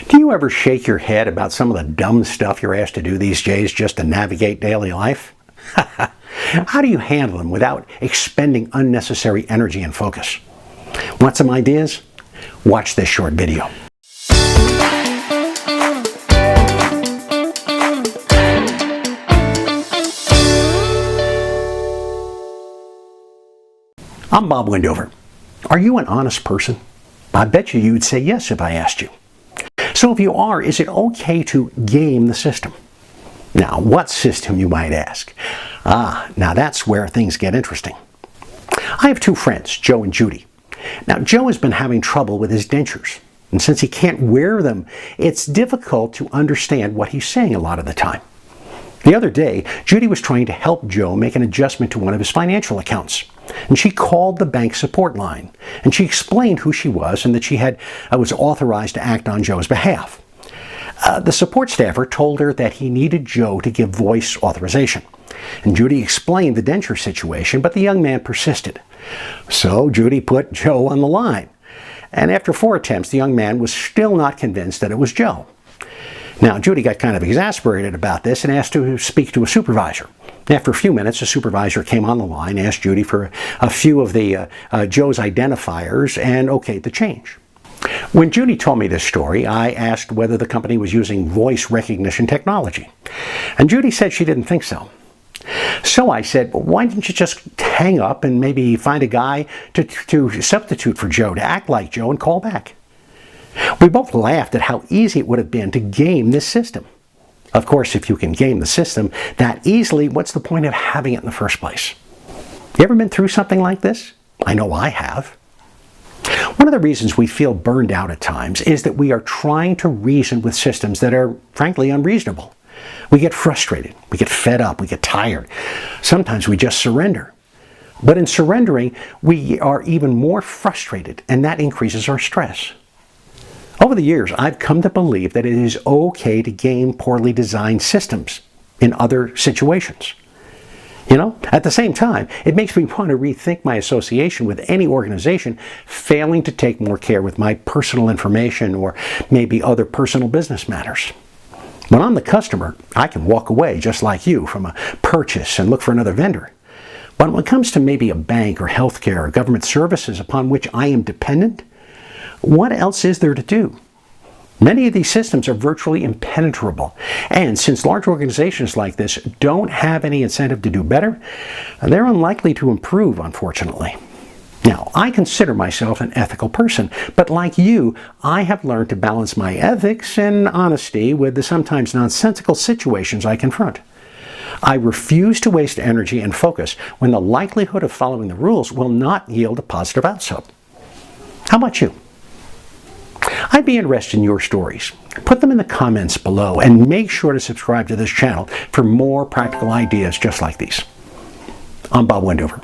Do you ever shake your head about some of the dumb stuff you're asked to do these days just to navigate daily life? How do you handle them without expending unnecessary energy and focus? Want some ideas? Watch this short video. I'm Bob Wendover. Are you an honest person? I bet you would say yes if I asked you. So if you are, is it okay to game the system? Now, what system, you might ask? Now that's where things get interesting. I have two friends, Joe and Judy. Now, Joe has been having trouble with his dentures, and since he can't wear them, it's difficult to understand what he's saying a lot of the time. The other day, Judy was trying to help Joe make an adjustment to one of his financial accounts, and she called the bank support line, and she explained who she was and that she was authorized to act on Joe's behalf. The support staffer told her that he needed Joe to give voice authorization, and Judy explained the denture situation, but the young man persisted. So Judy put Joe on the line, and after 4 attempts, the young man was still not convinced that it was Joe. Now, Judy got kind of exasperated about this and asked to speak to a supervisor. After a few minutes, a supervisor came on the line, asked Judy for a few of Joe's identifiers, and okayed the change. When Judy told me this story, I asked whether the company was using voice recognition technology. And Judy said she didn't think so. So I said, well, why didn't you just hang up and maybe find a guy to substitute for Joe, to act like Joe and call back? We both laughed at how easy it would have been to game this system. Of course, if you can game the system that easily, what's the point of having it in the first place? You ever been through something like this? I know I have. One of the reasons we feel burned out at times is that we are trying to reason with systems that are, frankly, unreasonable. We get frustrated, we get fed up, we get tired. Sometimes we just surrender. But in surrendering, we are even more frustrated, and that increases our stress. Over the years, I've come to believe that it is okay to game poorly designed systems in other situations. At the same time, it makes me want to rethink my association with any organization failing to take more care with my personal information or maybe other personal business matters. When I'm the customer, I can walk away just like you from a purchase and look for another vendor. But when it comes to maybe a bank or healthcare or government services upon which I am dependent, what else is there to do? Many of these systems are virtually impenetrable, and since large organizations like this don't have any incentive to do better, they're unlikely to improve, unfortunately. Now, I consider myself an ethical person, but like you, I have learned to balance my ethics and honesty with the sometimes nonsensical situations I confront. I refuse to waste energy and focus when the likelihood of following the rules will not yield a positive outcome. How about you? I'd be interested in your stories. Put them in the comments below and make sure to subscribe to this channel for more practical ideas just like these. I'm Bob Wendover.